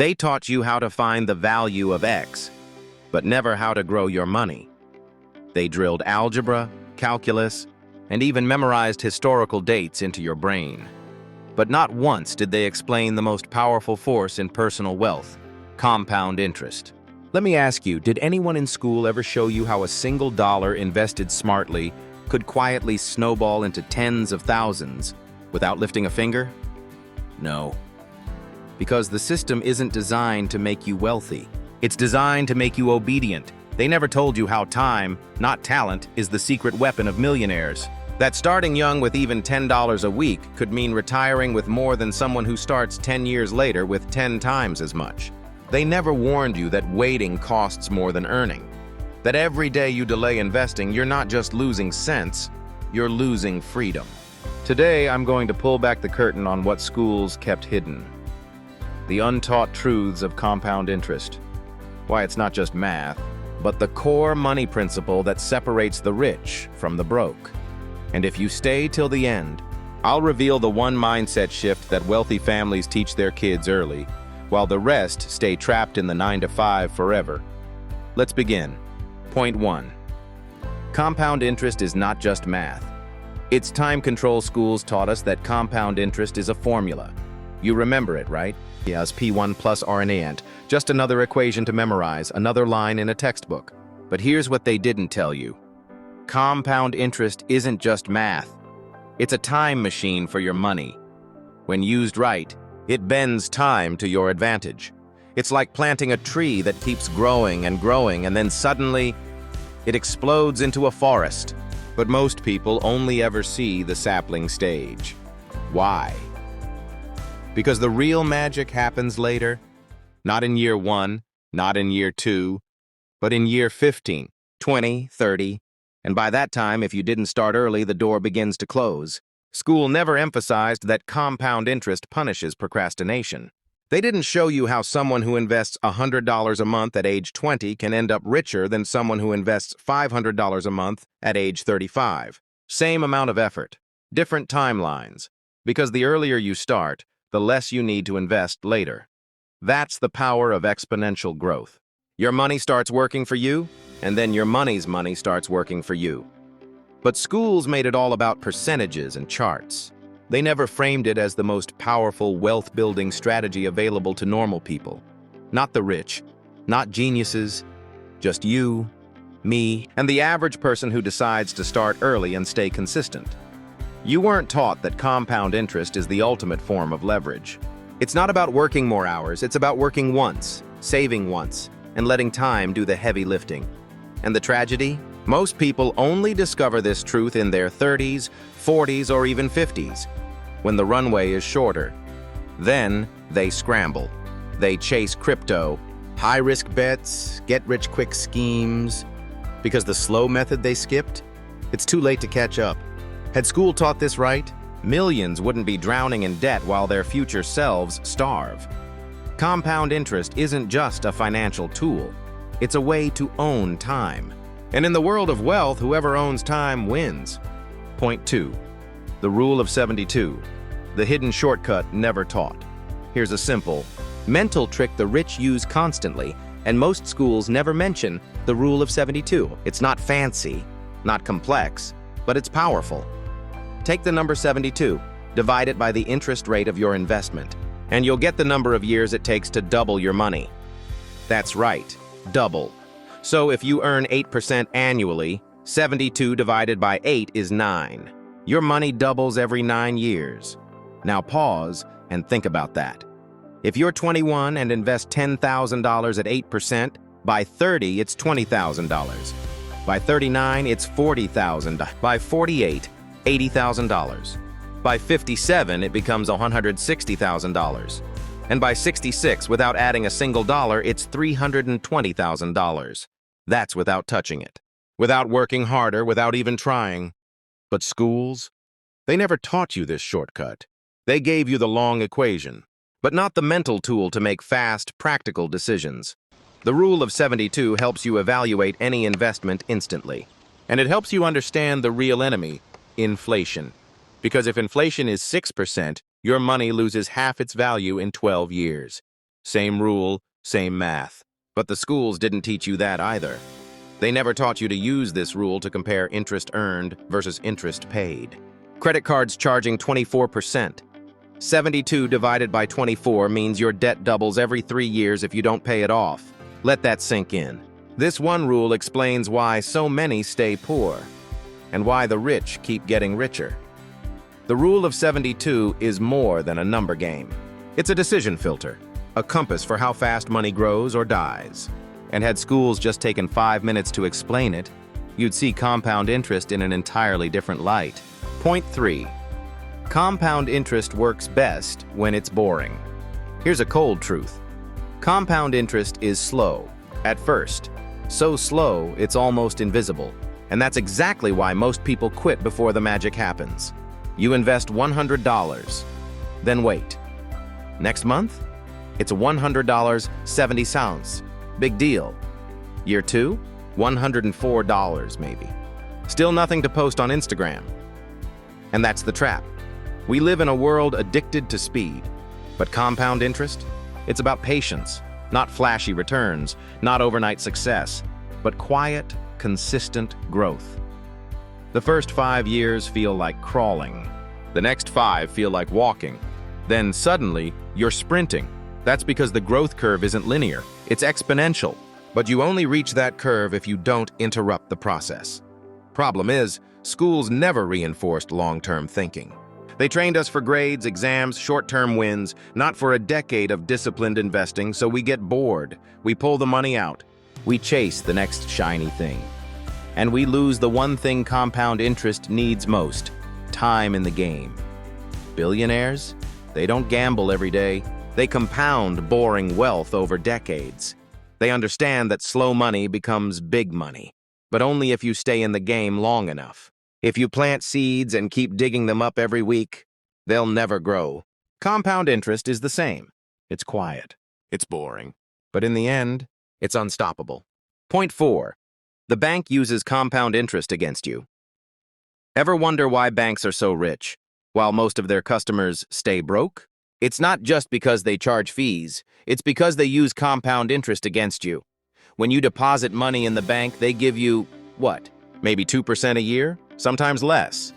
They taught you how to find the value of X, but never how to grow your money. They drilled algebra, calculus, and even memorized historical dates into your brain. But not once did they explain the most powerful force in personal wealth: compound interest. Let me ask you, did anyone in school ever show you how a single dollar invested smartly could quietly snowball into tens of thousands without lifting a finger? No. Because the system isn't designed to make you wealthy. It's designed to make you obedient. They never told you how time, not talent, is the secret weapon of millionaires. That starting young with even $10 a week could mean retiring with more than someone who starts 10 years later with 10 times as much. They never warned you that waiting costs more than earning. That every day you delay investing, you're not just losing cents, you're losing freedom. Today, I'm going to pull back the curtain on what schools kept hidden. The untaught truths of compound interest. Why it's not just math, but the core money principle that separates the rich from the broke. And if you stay till the end, I'll reveal the one mindset shift that wealthy families teach their kids early, while the rest stay trapped in the 9-to-5 forever. Let's begin. Point 1. Compound interest is not just math. It's time control. Schools taught us that compound interest is a formula. You remember it, right? Yes, P1 plus RNA. Just another equation to memorize, another line in a textbook. But here's what they didn't tell you. Compound interest isn't just math. It's a time machine for your money. When used right, it bends time to your advantage. It's like planting a tree that keeps growing and growing, and then suddenly, it explodes into a forest. But most people only ever see the sapling stage. Why? Because the real magic happens later. Not in year 1, not in year 2, but in year 15, 20, 30, and by that time, if you didn't start early, the door begins to close. School never emphasized that compound interest punishes procrastination. They didn't show you how someone who invests $100 a month at age 20 can end up richer than someone who invests $500 a month at age 35. Same amount of effort, different timelines, because the earlier you start, the less you need to invest later. That's the power of exponential growth. Your money starts working for you, and then your money's money starts working for you. But schools made it all about percentages and charts. They never framed it as the most powerful wealth-building strategy available to normal people. Not the rich, not geniuses, just you, me, and the average person who decides to start early and stay consistent. You weren't taught that compound interest is the ultimate form of leverage. It's not about working more hours, it's about working once, saving once, and letting time do the heavy lifting. And the tragedy? Most people only discover this truth in their 30s, 40s, or even 50s, when the runway is shorter. Then they scramble. They chase crypto, high-risk bets, get-rich-quick schemes. Because the slow method they skipped, it's too late to catch up. Had school taught this right, millions wouldn't be drowning in debt while their future selves starve. Compound interest isn't just a financial tool. It's a way to own time. And in the world of wealth, whoever owns time wins. Point 2. The rule of 72. The hidden shortcut never taught. Here's a simple mental trick the rich use constantly, and most schools never mention the rule of 72. It's not fancy, not complex, but it's powerful. Take the number 72, divide it by the interest rate of your investment, and you'll get the number of years it takes to double your money. That's right, double. So if you earn 8% annually, 72 divided by 8 is 9. Your money doubles every 9 years. Now pause and think about that. If you're 21 and invest $10,000 at 8%, by 30 it's $20,000. By 39 it's $40,000. By 48, $80,000. By 57 it becomes $160,000. And by 66, without adding a single dollar, it's $320,000. That's without touching it. Without working harder, without even trying. But schools? They never taught you this shortcut. They gave you the long equation, but not the mental tool to make fast, practical decisions. The rule of 72 helps you evaluate any investment instantly. And it helps you understand the real enemy, inflation. Because if inflation is 6%, your money loses half its value in 12 years. Same rule, same math. But the schools didn't teach you that either. They never taught you to use this rule to compare interest earned versus interest paid. Credit cards charging 24%. 72 divided by 24 means your debt doubles every 3 years if you don't pay it off. Let that sink in. This one rule explains why so many stay poor, and why the rich keep getting richer. The rule of 72 is more than a number game. It's a decision filter, a compass for how fast money grows or dies. And had schools just taken 5 minutes to explain it, you'd see compound interest in an entirely different light. Point 3. Compound interest works best when it's boring. Here's a cold truth. Compound interest is slow, at first. So slow, it's almost invisible. And that's exactly why most people quit before the magic happens. You invest $100, then wait. Next month, it's $100.70. Big deal. Year 2, $104 maybe. Still nothing to post on Instagram. And that's the trap. We live in a world addicted to speed. But compound interest? It's about patience, not flashy returns, not overnight success, but quiet, consistent growth. The first 5 years feel like crawling. The next 5 feel like walking. Then suddenly, you're sprinting. That's because the growth curve isn't linear, it's exponential. But you only reach that curve if you don't interrupt the process. Problem is, schools never reinforced long-term thinking. They trained us for grades, exams, short-term wins, not for a decade of disciplined investing, so we get bored. We pull the money out. We chase the next shiny thing. And we lose the one thing compound interest needs most: time in the game. Billionaires? They don't gamble every day. They compound boring wealth over decades. They understand that slow money becomes big money, but only if you stay in the game long enough. If you plant seeds and keep digging them up every week, they'll never grow. Compound interest is the same. It's quiet. It's boring. But in the end, it's unstoppable. Point 4. The bank uses compound interest against you. Ever wonder why banks are so rich, while most of their customers stay broke? It's not just because they charge fees. It's because they use compound interest against you. When you deposit money in the bank, they give you, what, maybe 2% a year? Sometimes less.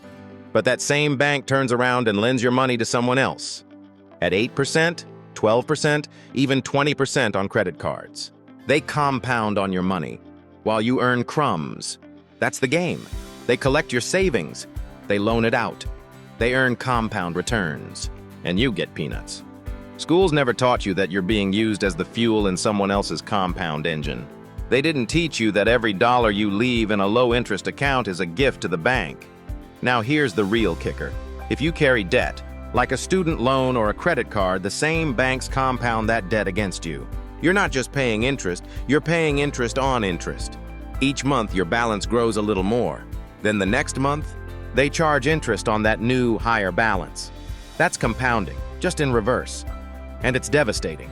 But that same bank turns around and lends your money to someone else. At 8%, 12%, even 20% on credit cards. They compound on your money, while you earn crumbs. That's the game. They collect your savings. They loan it out. They earn compound returns. And you get peanuts. Schools never taught you that you're being used as the fuel in someone else's compound engine. They didn't teach you that every dollar you leave in a low-interest account is a gift to the bank. Now here's the real kicker. If you carry debt, like a student loan or a credit card, the same banks compound that debt against you. You're not just paying interest, you're paying interest on interest. Each month your balance grows a little more. Then the next month, they charge interest on that new, higher balance. That's compounding, just in reverse. And it's devastating.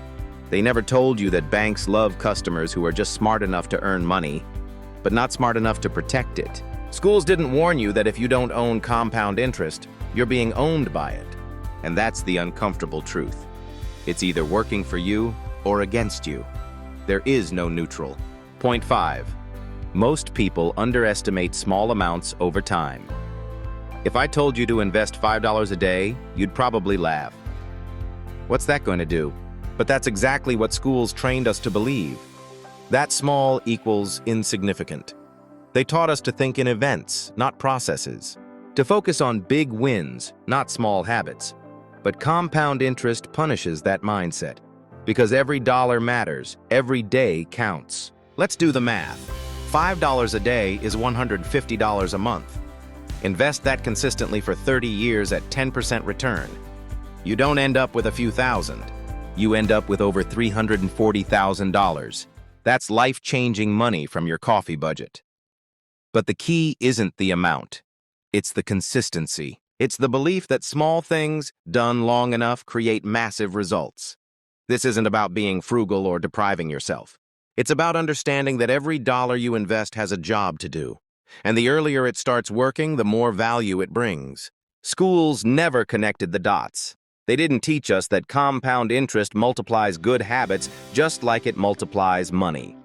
They never told you that banks love customers who are just smart enough to earn money, but not smart enough to protect it. Schools didn't warn you that if you don't own compound interest, you're being owned by it. And that's the uncomfortable truth. It's either working for you or against you. There is no neutral. Point 5. Most people underestimate small amounts over time. If I told you to invest $5 a day, you'd probably laugh. What's that going to do? But that's exactly what schools trained us to believe. That small equals insignificant. They taught us to think in events, not processes. To focus on big wins, not small habits. But compound interest punishes that mindset. Because every dollar matters, every day counts. Let's do the math. $5 a day is $150 a month. Invest that consistently for 30 years at 10% return. You don't end up with a few thousand. You end up with over $340,000. That's life-changing money from your coffee budget. But the key isn't the amount. It's the consistency. It's the belief that small things, done long enough, create massive results. This isn't about being frugal or depriving yourself. It's about understanding that every dollar you invest has a job to do. And the earlier it starts working, the more value it brings. Schools never connected the dots. They didn't teach us that compound interest multiplies good habits just like it multiplies money.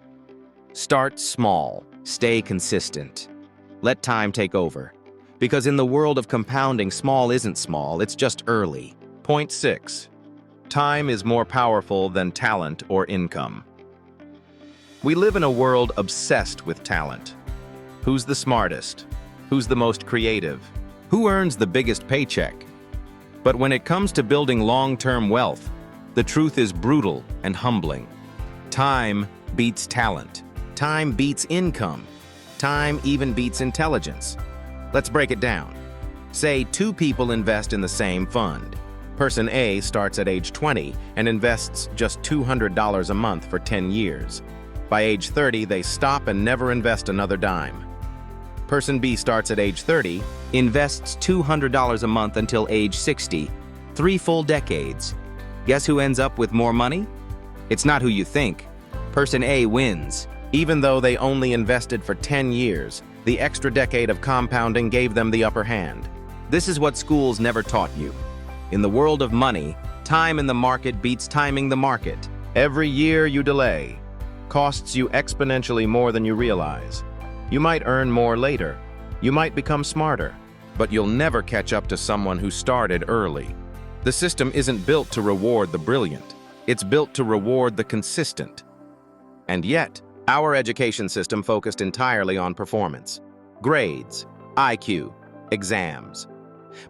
Start small, stay consistent. Let time take over. Because in the world of compounding, small isn't small, it's just early. Point 6. Time is more powerful than talent or income. We live in a world obsessed with talent. Who's the smartest? Who's the most creative? Who earns the biggest paycheck? But when it comes to building long-term wealth, the truth is brutal and humbling. Time beats talent. Time beats income. Time even beats intelligence. Let's break it down. Say 2 people invest in the same fund. Person A starts at age 20 and invests just $200 a month for 10 years. By age 30, they stop and never invest another dime. Person B starts at age 30, invests $200 a month until age 60, 3 full decades. Guess who ends up with more money? It's not who you think. Person A wins. Even though they only invested for 10 years, the extra decade of compounding gave them the upper hand. This is what schools never taught you. In the world of money, time in the market beats timing the market. Every year you delay costs you exponentially more than you realize. You might earn more later. You might become smarter, but you'll never catch up to someone who started early. The system isn't built to reward the brilliant. It's built to reward the consistent. And yet, our education system focused entirely on performance. Grades, IQ, exams.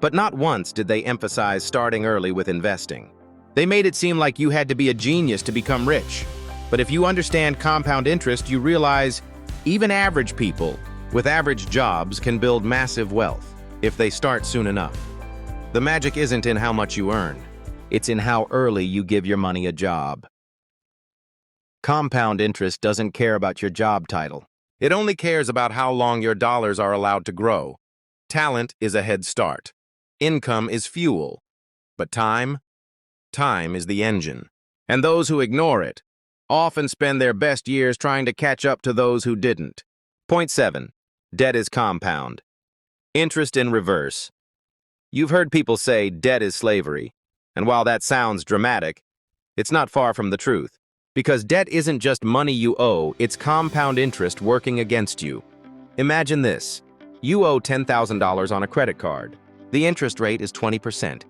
But not once did they emphasize starting early with investing. They made it seem like you had to be a genius to become rich. But if you understand compound interest, you realize even average people with average jobs can build massive wealth if they start soon enough. The magic isn't in how much you earn. It's in how early you give your money a job. Compound interest doesn't care about your job title. It only cares about how long your dollars are allowed to grow. Talent is a head start. Income is fuel. But time is the engine. And those who ignore it often spend their best years trying to catch up to those who didn't. Point 7. Debt is compound. Interest in reverse. You've heard people say debt is slavery. And while that sounds dramatic, it's not far from the truth. Because debt isn't just money you owe, it's compound interest working against you. Imagine this. You owe $10,000 on a credit card. The interest rate is 20%.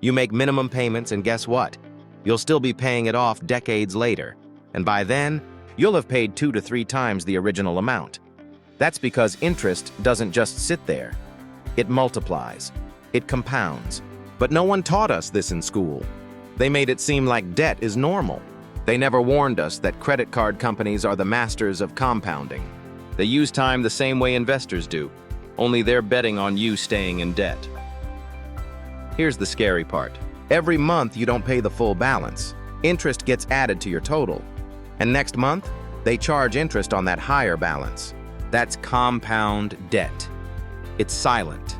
You make minimum payments and guess what? You'll still be paying it off decades later. And by then, you'll have paid 2 to 3 times the original amount. That's because interest doesn't just sit there. It multiplies. It compounds. But no one taught us this in school. They made it seem like debt is normal. They never warned us that credit card companies are the masters of compounding. They use time the same way investors do, only they're betting on you staying in debt. Here's the scary part. Every month you don't pay the full balance. Interest gets added to your total. And next month, they charge interest on that higher balance. That's compound debt. It's silent.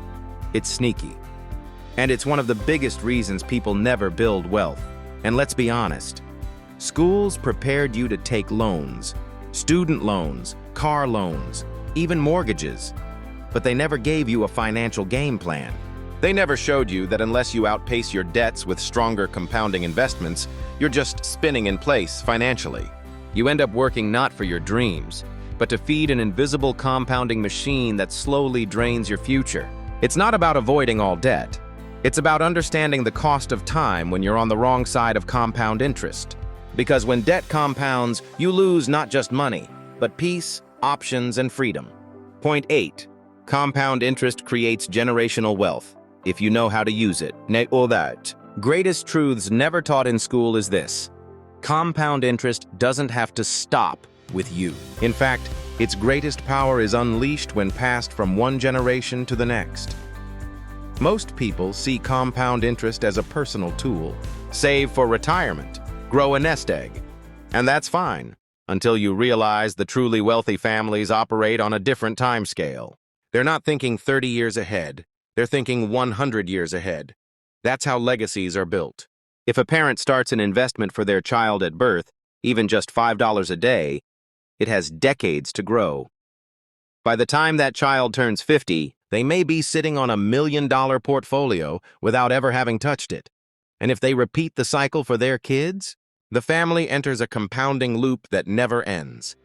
It's sneaky. And it's one of the biggest reasons people never build wealth. And let's be honest, schools prepared you to take loans, student loans, car loans, even mortgages. But they never gave you a financial game plan. They never showed you that unless you outpace your debts with stronger compounding investments, you're just spinning in place financially. You end up working not for your dreams, but to feed an invisible compounding machine that slowly drains your future. It's not about avoiding all debt. It's about understanding the cost of time when you're on the wrong side of compound interest. Because when debt compounds, you lose not just money, but peace, options, and freedom. Point 8. Compound interest creates generational wealth, if you know how to use it. Or that. Greatest truths never taught in school is this. Compound interest doesn't have to stop with you. In fact, its greatest power is unleashed when passed from one generation to the next. Most people see compound interest as a personal tool. Save for retirement, grow a nest egg. And that's fine, until you realize the truly wealthy families operate on a different time scale. They're not thinking 30 years ahead. They're thinking 100 years ahead. That's how legacies are built. If a parent starts an investment for their child at birth, even just $5 a day, it has decades to grow. By the time that child turns 50, they may be sitting on $1 million portfolio without ever having touched it. And if they repeat the cycle for their kids, the family enters a compounding loop that never ends.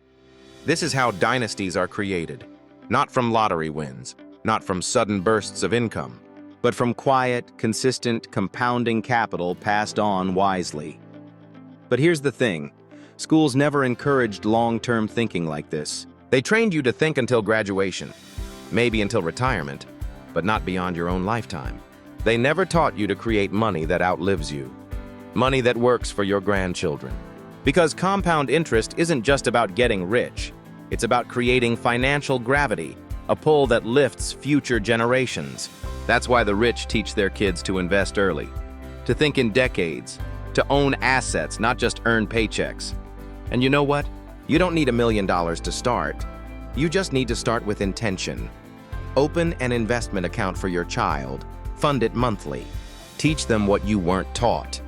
This is how dynasties are created, not from lottery wins, not from sudden bursts of income, but from quiet, consistent, compounding capital passed on wisely. But here's the thing. Schools never encouraged long-term thinking like this. They trained you to think until graduation, maybe until retirement, but not beyond your own lifetime. They never taught you to create money that outlives you, money that works for your grandchildren. Because compound interest isn't just about getting rich. It's about creating financial gravity, a pull that lifts future generations. That's why the rich teach their kids to invest early, to think in decades, to own assets, not just earn paychecks. And you know what? You don't need $1 million to start. You just need to start with intention. Open an investment account for your child. Fund it monthly. Teach them what you weren't taught.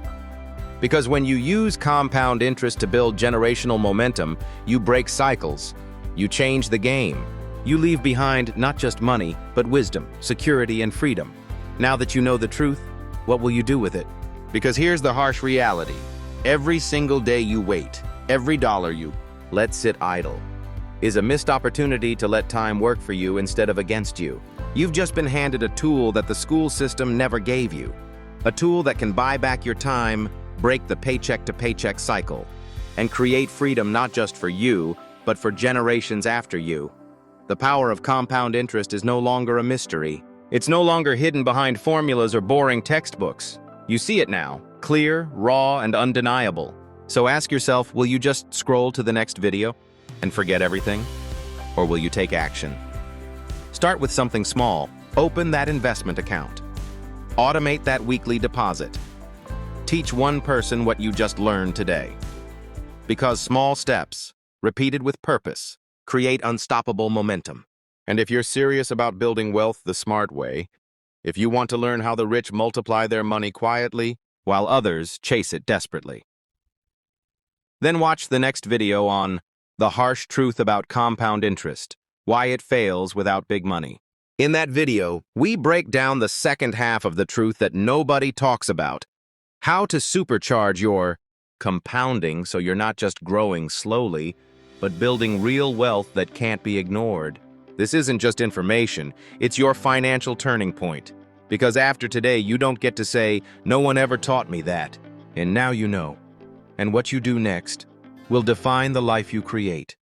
Because when you use compound interest to build generational momentum, you break cycles. You change the game. You leave behind not just money, but wisdom, security, and freedom. Now that you know the truth, what will you do with it? Because here's the harsh reality. Every single day you wait, every dollar you let sit idle, is a missed opportunity to let time work for you instead of against you. You've just been handed a tool that the school system never gave you. A tool that can buy back your time, break the paycheck-to-paycheck cycle, and create freedom not just for you, but for generations after you. The power of compound interest is no longer a mystery. It's no longer hidden behind formulas or boring textbooks. You see it now, clear, raw, and undeniable. So ask yourself, will you just scroll to the next video and forget everything? Or will you take action? Start with something small. Open that investment account. Automate that weekly deposit. Teach one person what you just learned today. Because small steps, repeated with purpose, create unstoppable momentum. And if you're serious about building wealth the smart way, if you want to learn how the rich multiply their money quietly, while others chase it desperately, then watch the next video on the harsh truth about compound interest, why it fails without big money. In that video, we break down the second half of the truth that nobody talks about, how to supercharge your compounding so you're not just growing slowly, but building real wealth that can't be ignored. This isn't just information, it's your financial turning point. Because after today, you don't get to say, "No one ever taught me that." And now you know. And what you do next will define the life you create.